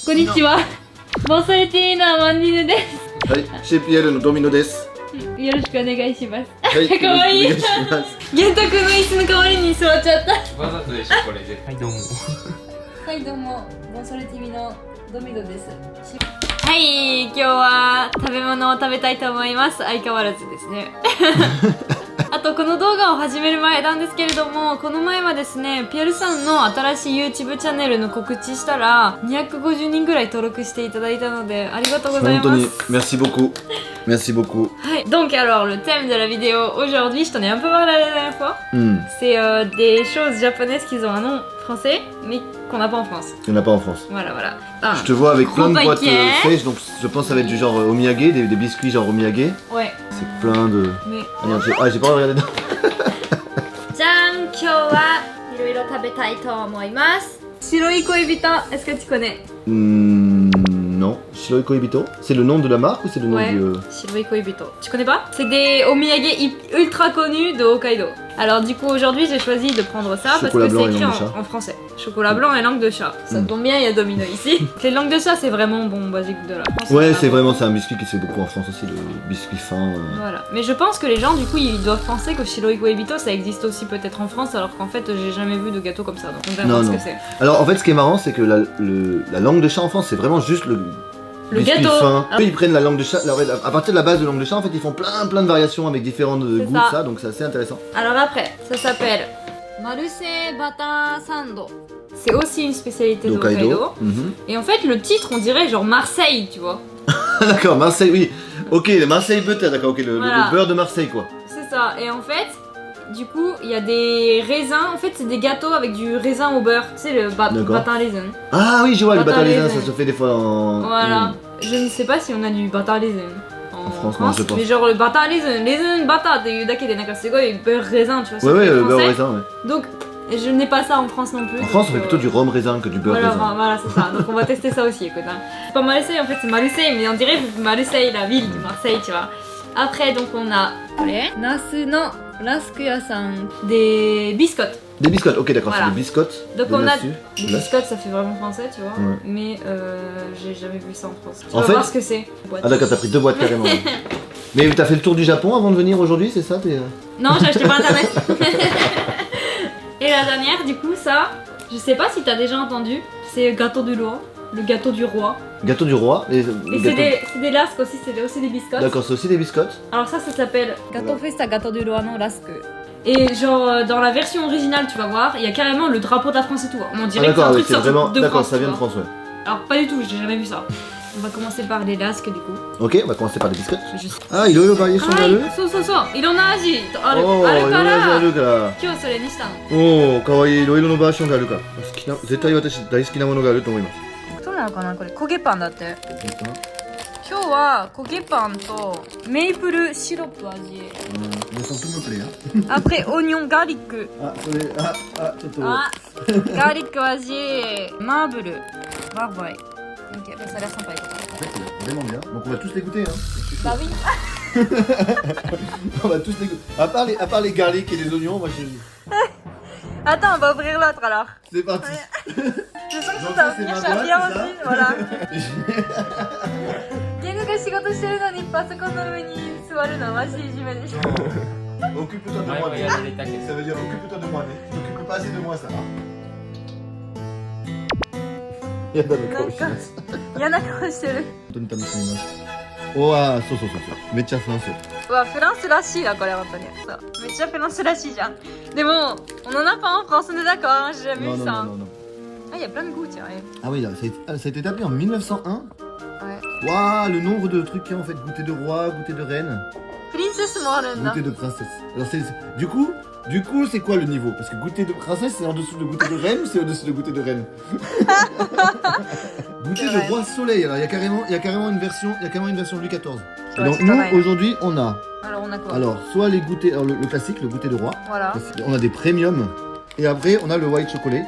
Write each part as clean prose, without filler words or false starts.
こんにちは。ボソルティーナマンディヌではい、シェピエールのドミノです。す。よろしくお願いします。はい、かわいい。よろしくお願いします。玄太くんの椅子の代わりに座っちゃった。わざとでしょこれで。はいどうも。はいどうも、ボソルティミのドミノです。はい、今日は食べ物を食べたいと思います。相変わらずですね。あとこの動画を始める前なんですけれども、この前はですね、ピエールさんの新しい YouTube チャンネルの告知したら250人ぐらい登録していただいたので、ありがとうございます。本当に、merci beaucoup. Merci beaucoup. Donc alors le thème de la vidéo aujourd'hui, je t'en ai un peu parlé la dernière fois. C'est des choses japonaises qui ont un nom français mais qu'on n'a pas en France. Il n'y en a pas en France. Voilà. Je te vois avec plein de boîtes paquet. sèches, donc je pense que ça va être du genre omiyage, des biscuits genre omiyage. Ouais. C'est plein de... Mais... Regarde, j'ai pas regardé dedans. じゃん、今日はいろいろ食べたいと思います。白い恋人、est-ce que tu connais? Non. Shiroi Koibito. C'est le nom de la marque ou c'est le nom Ouais. du... Shiroi Koibito. Tu connais pas? C'est des omiyage ultra connus de Hokkaido. Alors du coup aujourd'hui j'ai choisi de prendre ça parce que c'est écrit en français. Chocolat blanc et langue de chat. Ça tombe bien, il y a Domino ici. Les langues de chat c'est vraiment bon basique de la France. Ouais, c'est vraiment, c'est un biscuit qui se fait beaucoup en France aussi, le biscuit fin. Voilà. Mais je pense que les gens du coup ils doivent penser que Shiroi Koibito ça existe aussi peut-être en France alors qu'en fait j'ai jamais vu de gâteau comme ça. Donc on verra ce que c'est. Alors en fait ce qui est marrant c'est que la langue de chat en France c'est vraiment juste le biscuit gâteau. fin. Eux, ils prennent la langue de chat, à partir de la base de langue de chat en fait ils font plein de variations avec différents goûts de ça, donc c'est assez intéressant. Alors après, ça s'appelle Maruse Butter Sando. C'est aussi une spécialité de Hokkaido. Et en fait le titre on dirait genre Marseille, tu vois. D'accord, Marseille, oui. Ok, le Marseille butter, d'accord, ok, le beurre de Marseille quoi. C'est ça, et en fait, du coup, il y a des raisins, en fait c'est des gâteaux avec du raisin au beurre, tu sais le batin raisin. Ah oui, je vois, le batin raisin, ça se fait des fois en... Voilà, je ne sais pas si on a du batin raisin en France, non, je pense. Mais genre le batin raisin bataっていうだけでなんかすごい beurre raisin, tu vois. Ouais, le beurre raisin, ouais. Donc, je n'ai pas ça en France non plus. En France, on fait plutôt du rhum raisin que du beurre raisin. Voilà, c'est ça. Donc on va tester ça aussi, écoute. Hein. C'est pas Marseille, en fait c'est Marseille, mais on dirait Marseille, la ville de Marseille, tu vois. Après, donc on a Nasu no Raskuya-san, des biscottes. Des biscottes, ok d'accord, Voilà. c'est des biscottes. Donc on a des biscottes, ça fait vraiment français, tu vois. Ouais. Mais j'ai jamais vu ça en France. Tu vas voir ce que c'est. Ah d'accord, t'as pris 2 boîtes carrément. Mais t'as fait le tour du Japon avant de venir aujourd'hui, c'est ça? Non, j'ai acheté par internet. Et la dernière, du coup, ça, je sais pas si t'as déjà entendu, c'est gâteau du roi. Le gâteau du roi. Gâteau du roi. Et c'est des lasques aussi, c'est aussi des biscottes. D'accord, c'est aussi des biscottes. Alors ça s'appelle Gâteau Festa Gâteau du roi non lasque. Et genre dans la version originale, tu vas voir, il y a carrément le drapeau de la France et tout. On dirait que c'est un truc sorti de France. D'accord, ça vient de France, ouais. Alors pas du tout, j'ai jamais vu ça. On va commencer par les lasques du coup. Ok, on va commencer par les biscottes. Ah, il a eu le variation de le. Il en a agi. Oh, il en a agiから今日それにしたの。おお、可愛いいろいろのバージョンがあるから。好きな絶対私大好きなものがあると思います。そうなのかなこれ焦げパンだって。今日は焦げパンとメープルシロップ味。Après oignon garlic. あ、それちょっと。ガーリック味マーブルバーバイ。Ok, bah ça a l'air sympa. En fait, c'est vraiment bien. Donc on va tous les goûter, hein. Bah oui. On va tous les goûter. À part les garlics et les oignons, moi je... Attends, on va ouvrir l'autre alors. C'est parti. Je sens que ça va venir charrière aussi, voilà. ゲングが仕事してるのにパソコンの上に座るのはマジでいじめでしょ。Occupe-toi de moi, né. Ça veut dire occupe-toi de moi, né. T'occupes pas assez de moi, ça. 嫌な顔してます。嫌な顔してる。本当に楽しみます。おわ、そう。めっちゃフランス。うわ、フランスらしいなこれ本当に。そう、めっちゃフランスらしいじゃん。でも、on en a pas en France, on est d'accord, j'ai jamais vu ça. Ah, il y a plein de goûts, tiens. Ah oui, ça a été établi en 1901. Ouais. Waouh, le nombre de trucs qu'il y a en fait, goûter de roi, goûter de reine. Princesseもあるんだ。 Goûter de princesse. Alors du coup, c'est quoi le niveau? Parce que goûter de princesse, c'est en dessous de goûter de reine ou c'est au-dessus de goûter de reine? Goûter de roi soleil. Alors il y a carrément une version Louis XIV. Et donc nous aujourd'hui on a. Alors on a quoi? Alors soit les goûters, alors, le classique, le goûter de roi. Voilà. On a des premiums. Et après on a le white chocolate.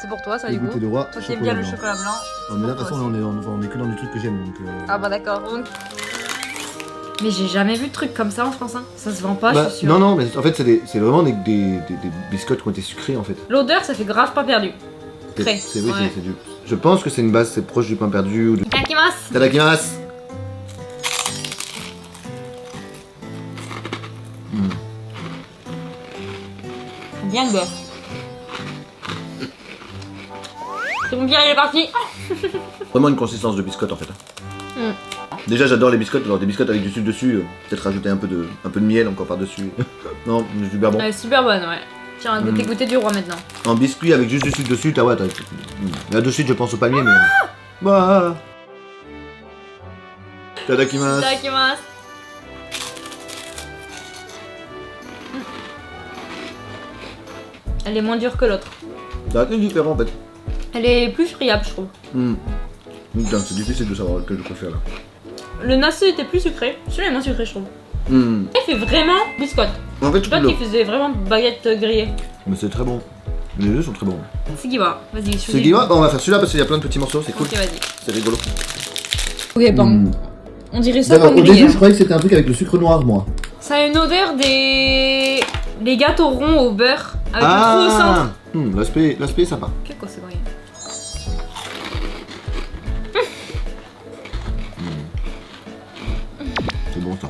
C'est pour toi ça du coup. Le goûter de roi. Toi qui aimes bien le chocolat blanc. Non, mais là de toute façon on est que dans du truc que j'aime donc. Ah bah d'accord. Mais j'ai jamais vu de truc comme ça en France, hein. Ça se vend pas, je suis sûre. Non, mais en fait, c'est vraiment des biscottes qui ont été sucrés en fait. L'odeur, ça fait grave pas perdu. Très. C'est du Je pense que c'est une base, c'est proche du pain perdu ou du... いただきます Tadakimasu. Bien le beurre. C'est bon, bien, il est parti. Vraiment une consistance de biscotte en fait. Déjà j'adore les biscottes, alors des biscottes avec du sucre dessus, peut-être rajouter un peu de miel encore par-dessus. Non, c'est super bon. Elle est super bonne, ouais. Tiens, on va goûter du roi maintenant. En biscuit avec juste du sucre dessus, t'as ouais, là de suite je pense au palmier mais... Bah. Tadakimasu. いただきます。Elle est moins dure que l'autre. C'est assez différent en fait. Elle est plus friable, je trouve. Putain, c'est difficile de savoir lequel je préfère là. Le nasu était plus sucré. Celui-là est moins sucré, je trouve. Il fait vraiment biscotte. En fait, je L'autre, il faisait vraiment baguette grillée. Mais c'est très bon. Les deux sont très bons. Sugiwa, vas-y, choisis. Sugiwa, on va faire celui-là parce qu'il y a plein de petits morceaux, c'est cool. Ok, vas-y. C'est rigolo. Ok, bon. On dirait ça comme au grillé. début, je croyais que c'était un truc avec le sucre noir, moi. Ça a une odeur des gâteaux ronds au beurre avec le trou au centre. L'aspect est sympa. Qu'est-ce que c'est, C'est bon ça.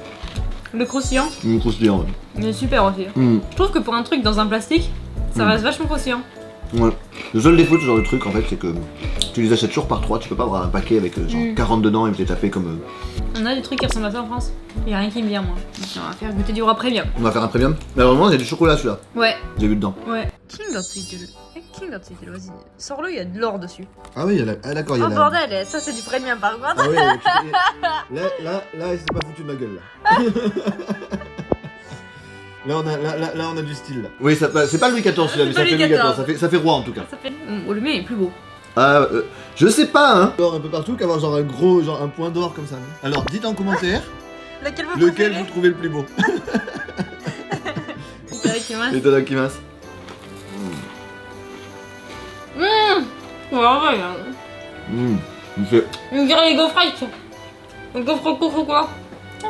Le croustillant, Croustillant, ouais. il est super aussi. Je trouve que pour un truc dans un plastique, ça reste vachement croustillant. Ouais. Le seul défaut de ce genre de truc en fait, c'est que tu les achètes toujours par 3, tu peux pas avoir un paquet avec genre 40 dedans et les taper comme... On a des trucs qui ressemblent à ça en France. Il y a rien qui me vient moi. Donc on va faire goûter du roi premium. On va faire un premium. Mais alors, il y a du chocolat celui-là. Ouais. J'ai vu dedans. Ouais. Kingがついてる。Kingがついてる。Vas-y. Sors-le, il y a de l'or dessus. Ah oui, ah, d'accord, il y a Oh bordel, ça c'est du premium par contre. Ah oui, là, il s'est pas foutu de ma gueule là. Là on a du style là. Oui, c'est pas Louis XIV celui-là, mais ça fait Louis XIV, ça fait roi en tout cas. Ça fait... Oh, le mien est plus beau. Ah, je sais pas hein. Un peu partout qu'avoir genre un gros, genre un point d'or comme ça. Alors dites en commentaire lequel vous trouvez le plus beau. Itadakimasu. Itadakimasu. Ouais. Il fait On dirait les gaufrettes. Les gaufres au chocolat.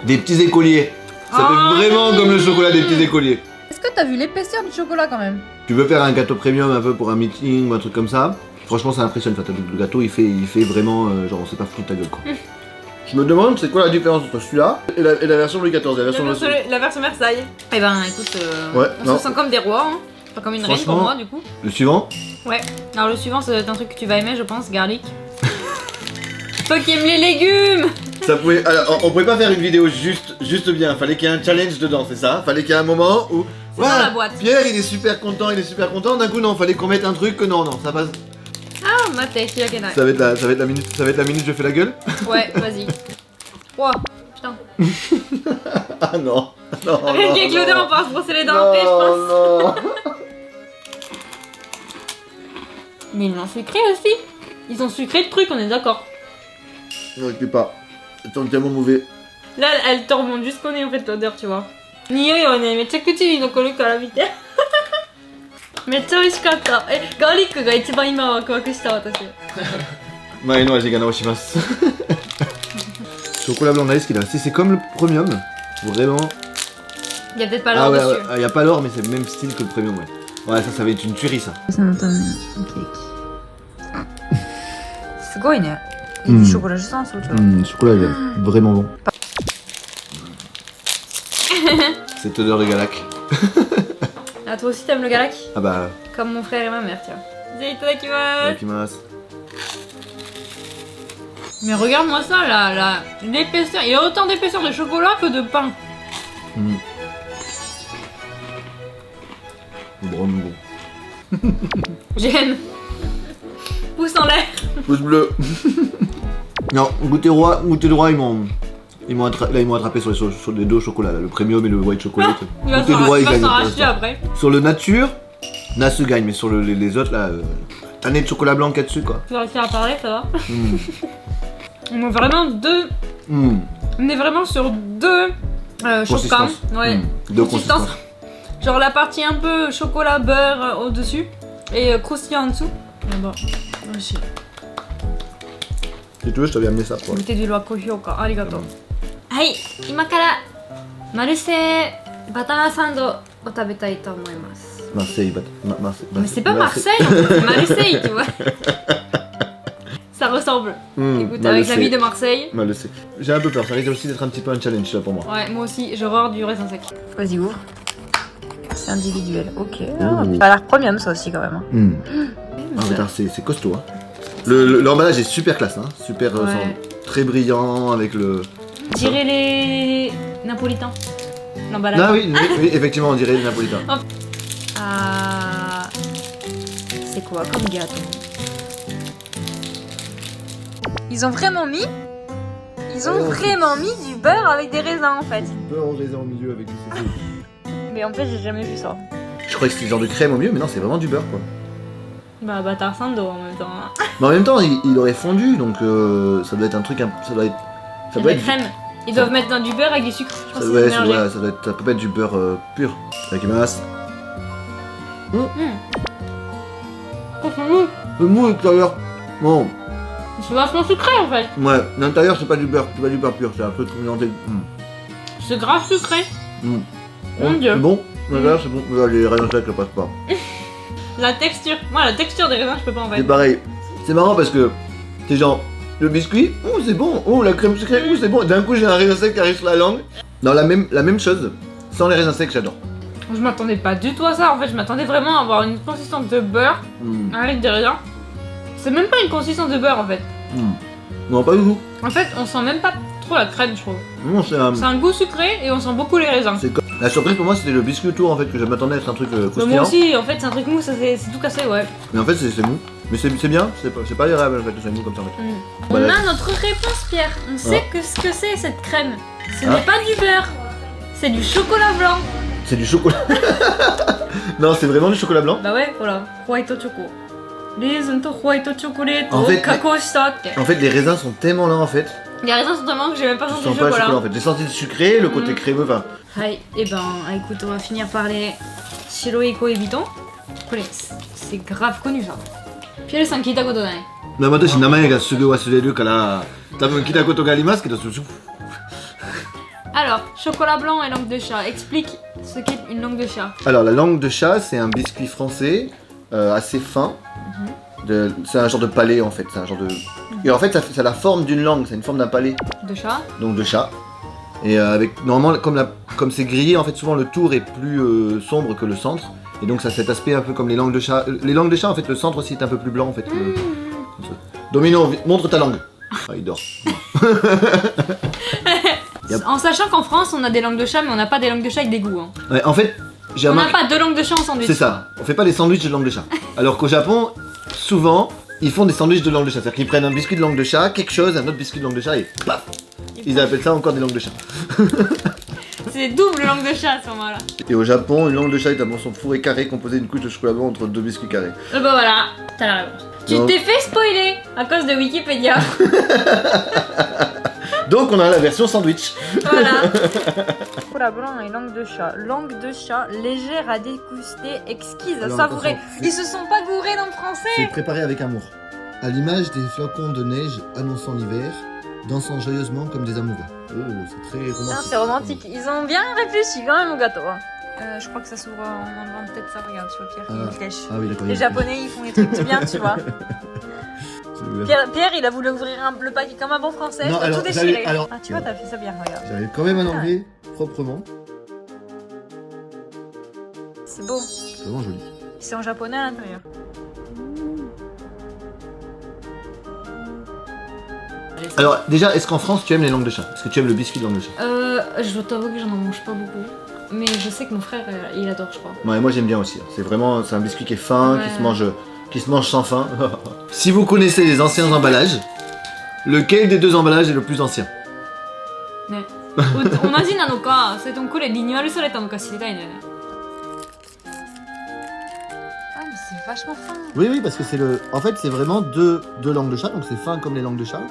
des petits écoliers. Ça fait vraiment comme le chocolat des petits écoliers. Est-ce que t'as vu l'épaisseur du chocolat quand même? Tu veux faire un gâteau premium un peu pour un meeting ou un truc comme ça? Franchement ça impressionne, enfin, le gâteau il fait vraiment genre on s'est pas foutu de ta gueule quoi. Je me demande c'est quoi la différence entre celui-là et la version Louis XIV, la version Versailles. Eh ben écoute, ouais, on se sent comme des rois, hein. Pas comme une reine pour moi du coup. Le suivant? Ouais, alors le suivant c'est un truc que tu vas aimer je pense, garlic. Toi qui aimes les légumes. Ça pouvait, alors, on pouvait pas faire une vidéo juste bien, fallait qu'il y ait un challenge dedans, c'est ça? Fallait qu'il y ait un moment où... C'est dans la boîte. Pierre il est super content, d'un coup non, fallait qu'on mette un truc que non, ça passe... Ah, ma tête, il y a qu'un ça va être la minute je fais la gueule? Ouais, vas-y. Wow, putain. Ah non, non, Avec l'odeur, on peut se brosser les dents après, je pense. Non. Mais ils l'ont sucré aussi. Ils ont sucré le truc, on est d'accord. Non, je sais pas. Ça sent tellement mauvais. Là, elle te remonte jusqu'au nez en fait, l'odeur, tu vois. Niyoi wa ne, mechakuchi nokoru kara mite. Mecha oishikatta. Garlicが一番今ワクワクした私。前の味が直します。Chocolat blanc nice qu'il a. C'est comme le premium. Vraiment. Il y a peut-être pas l'or dessus. Il y a pas l'or, mais c'est le même style que le premium, ouais. Ouais, ça va être une tuerie ça. すごいね。Il du chocolat juste en dessous, tu vois. Le chocolat il est vraiment bon. Cette odeur de galac. Ah, toi aussi t'aimes le galac? Ah bah. Comme mon frère et ma mère, tiens. Itadakimasu. Itadakimasu. Mais regarde-moi ça là, l'épaisseur. Il y a autant d'épaisseur de chocolat que de pain. Vraiment bon. J'aime. Pouce en l'air. Pouce bleu. Non, goûter droit, ils m'ont attrapé sur les deux chocolats, là, le premium et le white chocolate. Il va s'en racheter après. Sur le nature, Nasu gagne, mais sur les autres là, tanné de chocolat blanc qu'il y a dessus quoi. Tu vas réussir à parler, ça va? On a vraiment deux. On est vraiment sur deux chocolats. Ouais. Deux consistances. Genre la partie un peu chocolat beurre au-dessus et croustillant en dessous. Bon, aussi. Si tu veux, je t'avais amené ça pour. Goûter du roi Kohyoka, arigato. Hai, 今からマルセイバターサンドを食べたいと思います。 Marseille, Mais c'est pas Marseille, c'est Marseille, tu vois. ensemble. Écoute, bah, avec le la sait. vie de Marseille. Bah, le sait. J'ai un peu peur, ça risque aussi d'être un petit peu un challenge là pour moi. Ouais, moi aussi, j'ai horreur du raisin sec. Vas-y, ouvre. C'est individuel, ok. Ouh. Ça a l'air premium ça aussi quand même. Hein. Ah, putain, c'est costaud. Hein. L'emballage est super classe, hein. Super Ouais. très brillant avec le. Dirais les napolitains. L'emballage. Ah oui, oui, effectivement, on dirait les napolitains. Ah. C'est quoi comme gâteau? Ils ont vraiment mis. Ils ont vraiment mis du beurre avec des raisins en fait. Beurre au raisin au milieu avec du sauce. Mais en fait, j'ai jamais vu ça. Je croyais que c'était le genre de crème au milieu, mais non, c'est vraiment du beurre quoi. Bah, bâtard Sando en même temps. Hein. Mais en même temps, il aurait fondu, donc ça doit être un truc. Ça doit être. Ça Il y doit a de être. la crème. Ils doivent mettre dans du beurre avec du sucre. Je pense Ça, que ouais, c'est ça, mélangé. ça peut pas être du beurre pur. Avec masse. Le mou à l'extérieur. Bon, C'est vachement sucré en fait. ouais, l'intérieur c'est pas du beurre pur, c'est un truc mélangé. C'est grave sucré. Mon C'est Dieu. bon, l'intérieur c'est bon, mais là, les raisins secs ça passe pas. La texture. Moi, la texture des raisins, je peux pas en fait. C'est pareil, c'est marrant parce que t'es genre, le biscuit, oh c'est bon, oh la crème sucrée, oh c'est bon, d'un coup j'ai un raisin sec qui arrive sur la langue. Non, la même chose, sans les raisins secs, j'adore. Je m'attendais pas du tout à ça. En fait, je m'attendais vraiment à avoir une consistance de beurre avec des raisins. C'est même pas une consistance de beurre en fait. Non, pas du tout. En fait, on sent même pas trop la crème, je trouve. Non, c'est C'est un goût sucré et on sent beaucoup les raisins. La surprise pour moi c'était le biscuit autour en fait, que je m'attendais à être un truc Mais moi croustillant. aussi, en fait, c'est un truc mou, ça c'est tout cassé, ouais. Mais en fait c'est mou. Mais c'est bien, c'est pas agréable en fait que c'est mou comme ça en fait. On Voilà. a notre réponse, Pierre. On sait que ce que c'est cette crème. Ce n'est pas du beurre, c'est du chocolat blanc. C'est du chocolat. Non, c'est vraiment du chocolat blanc. Bah ouais, voilà. White choco. Les white chocolate. En fait, kakao shita. En fait, les raisins sont tellement là en fait. Les raisins sont tellement que j'ai même pas Tu senti sens le pas le chocolat. chocolat en fait. J'ai senti le sucré, le côté crémeux, enfin.はい、et ben écoute, on va finir par les Shiroi Koibito. C'est grave connu ça. Pierreさん聞いたことない。まあ私名前がすぐ忘れるから多分聞いたことがありますけど。 Alors, chocolat blanc et langue de chat. Explique ce qu'est une langue de chat. Alors la langue de chat, c'est un biscuit français assez fin. C'est un genre de palais en fait. C'est un genre de. Et en fait, ça a la forme d'une langue. C'est une forme d'un palais. De chat. Donc de chat. Et avec normalement comme c'est grillé, en fait souvent le tour est plus sombre que le centre. Et donc ça a cet aspect un peu comme les langues de chat. Les langues de chat, en fait, le centre aussi est un peu plus blanc en fait. Domino, montre ta langue. Ah, il dort. Yep. En sachant qu'en France, on a des langues de chat, mais on n'a pas des langues de chat avec des goûts. Hein. Ouais, en fait, j'ai On n'a remarqué. pas deux langues de chat en sandwich. C'est ça. On fait pas des sandwichs de langue de chat. Alors qu'au Japon, souvent, ils font des sandwichs de langue de chat. C'est-à-dire qu'ils prennent un biscuit de langue de chat, quelque chose, un autre biscuit de langue de chat et paf. Ils appellent ça encore des langues de chat. C'est double langue de chat à ce moment-là. Et au Japon, une langue de chat est un morceau fourré carré composé d'une couche de chocolat blanc entre deux biscuits carrés. Bah voilà, t'as la réponse. Tu Non. t'es fait spoiler à cause de Wikipédia. Donc on a la version sandwich. Voilà. Chocolat blanc et langue de chat. Langue de chat, légère à déguster, exquise à Alors, savourer. attention, Ils se sont pas gourés dans le français. C'est préparé avec amour. À l'image des flocons de neige annonçant l'hiver, dansant joyeusement comme des amoureux. Oh, c'est très romantique. C'est romantique. Ils ont bien réfléchi quand même au gâteau. Hein. Je crois que ça s'ouvre en enlevant peut-être ça. Regarde, tu vois, Pierre, il y a une flèche. Ah oui, d'accord. Les Japonais, ils font les trucs tout bien, tu vois. Pierre, il a voulu ouvrir le paquet comme un bon français. Non, il a alors, tout déchiré. alors- Ah, tu vois, t'as fait ça bien, regarde. J'arrive quand même à l'enlever proprement. C'est beau. C'est vraiment joli. C'est en japonais à l'intérieur. Alors déjà, est-ce qu'en France tu aimes les langues de chat? Est-ce que tu aimes le biscuit de langue de chat? Je dois t'avouer que j'en mange pas beaucoup. Mais je sais que mon frère, il adore, je crois. Ouais, moi j'aime bien aussi. C'est un biscuit qui est fin, Ouais. qui se mange sans faim. Si vous connaissez les anciens emballages, lequel des deux emballages est le plus ancien? 同じなのか、それともこれリニューアルされたのか知りたいね。Ah, mais c'est vachement fin. Oui, oui, parce que en fait, c'est vraiment deux langues de chat, donc c'est fin comme les langues de chat,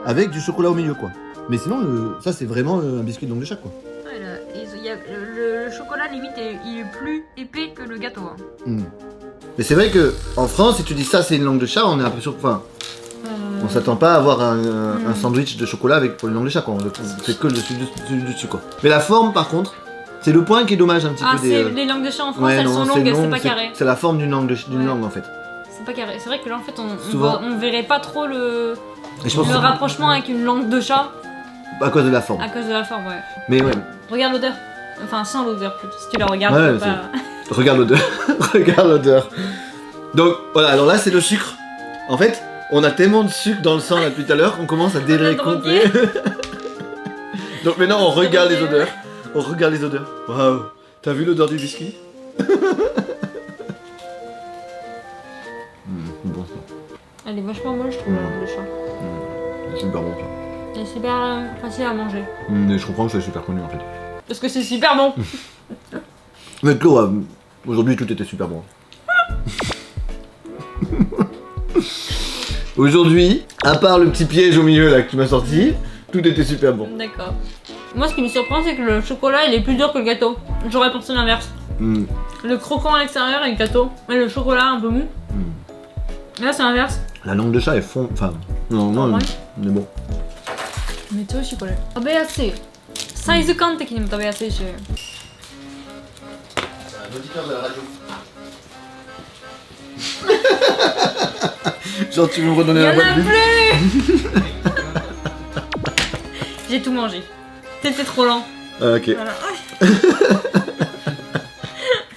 avec du chocolat au milieu, quoi. Mais sinon, ça c'est vraiment un biscuit de langue de chat, quoi. Ouais, le chocolat, limite, il est plus épais que le gâteau. Hein. Mais c'est vrai que en France, si tu dis ça, c'est une langue de chat, on est un peu surpris. Enfin, on s'attend pas à avoir un sandwich de chocolat pour une langue de chat, quoi. C'est que le dessus dessus, quoi. Mais la forme, par contre, c'est le point qui est dommage un petit Ah, peu des. les langues de chat en France, Ouais, elles non, sont longues, c'est pas carré. C'est la forme d'une langue, Ouais. langue en fait. C'est pas carré. C'est vrai que là, en fait, Souvent. on verrait pas trop Et je pense le rapprochement avec une langue de chat à cause de la forme. à cause de la forme, ouais. Mais ouais, Regarde l'odeur. Enfin, sans l'odeur plutôt. Si tu la regardes, Ouais, c'est pas... regarde l'odeur. Regarde l'odeur. Donc voilà, alors là c'est le sucre. En fait, on a tellement de sucre dans le sang là depuis tout à l'heure qu'on commence à délirer On a complet. Donc maintenant on regarde les odeurs. On regarde les odeurs. Waouh. T'as vu l'odeur du biscuit? Bon, Elle est vachement moche, je trouve, la langue de chat. c'est super bon ça. Et c'est super facile à manger. Mais je comprends que c'est super connu en fait. Parce que c'est super bon. Mais Claude, aujourd'hui tout était super bon. Aujourd'hui, à part le petit piège au milieu là que tu m'as sorti, tout était super bon. D'accord. Moi, ce qui me surprend, c'est que le chocolat, il est plus dur que le gâteau. J'aurais pensé l'inverse. Mm. Le croquant à l'extérieur et le gâteau. Et le chocolat un peu mou. Et là, c'est l'inverse. La langue de chat est fond. Enfin, non, Ouais. mais bon. めっちゃ美味しいこれ食べやすいサイズ感的にも食べやすいし Un auditeur de la radio. Genre tu veux me redonner Il y la en voix a de vie? plus. J'ai tout mangé. C'était trop lent. Ah, ok. Voilà.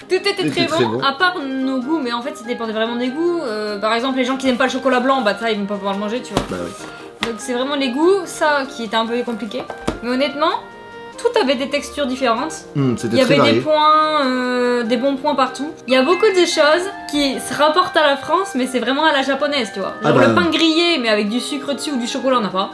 Tout était C'était très très bon, bon. à part nos goûts, mais en fait ça dépendait vraiment des goûts. Par exemple, les gens qui n'aiment pas le chocolat blanc, bah ça ils vont pas pouvoir le manger, tu vois. Bah oui. Donc c'est vraiment les goûts, ça qui était un peu compliqué. Mais honnêtement, tout avait des textures différentes. Il C'était y très avait varié. des points, des bons points partout. Il y a beaucoup de choses qui se rapportent à la France, mais c'est vraiment à la japonaise, tu vois. Ah Genre bah. le pain grillé, mais avec du sucre dessus ou du chocolat, on n'a pas.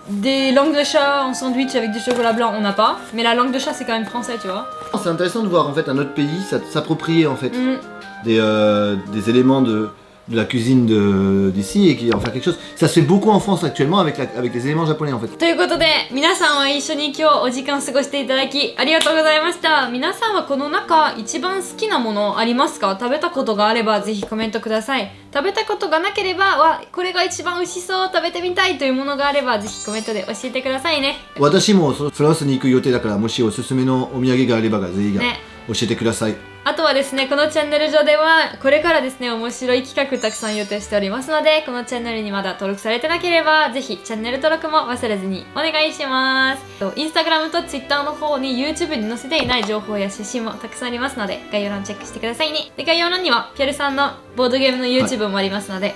Des langues de chat en sandwich avec du chocolat blanc, on n'a pas. Mais la langue de chat, c'est quand même français, tu vois. C'est intéressant de voir en fait un autre pays s'approprier en fait Mm. des éléments de la cuisine d'ici et qui en faire quelque chose. Ça se fait beaucoup en France actuellement avec les éléments japonais en fait. ということで、皆さんは一緒に今日お時間過ごしていただきありがとうございました。皆さんはこの中一番好きなものありますか？食べたことがあればぜひコメントください。食べたことがなければ、これが一番美味しそう、食べてみたいというものがあればぜひコメントで教えてくださいね。私もフランスに行く予定だからもしおすすめのお土産があればぜひね。教えてください。あとはですね、このチャンネル上ではこれからですね、面白い企画たくさん予定しておりますので、このチャンネルにまだ登録されてなければぜひチャンネル登録も忘れずにお願いします。インスタグラムとツイッターの方に YouTube に載せていない情報や写真もたくさんありますので、概要欄チェックしてくださいね。で、概要欄にはピャルさんのボードゲームの YouTube もありますので、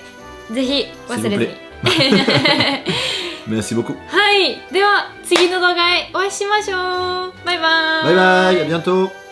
ぜひ忘れずに。Merci beaucoup. はい、では次の動画へお会いしましょう。バイバーイ。バイバイ、à bientôt.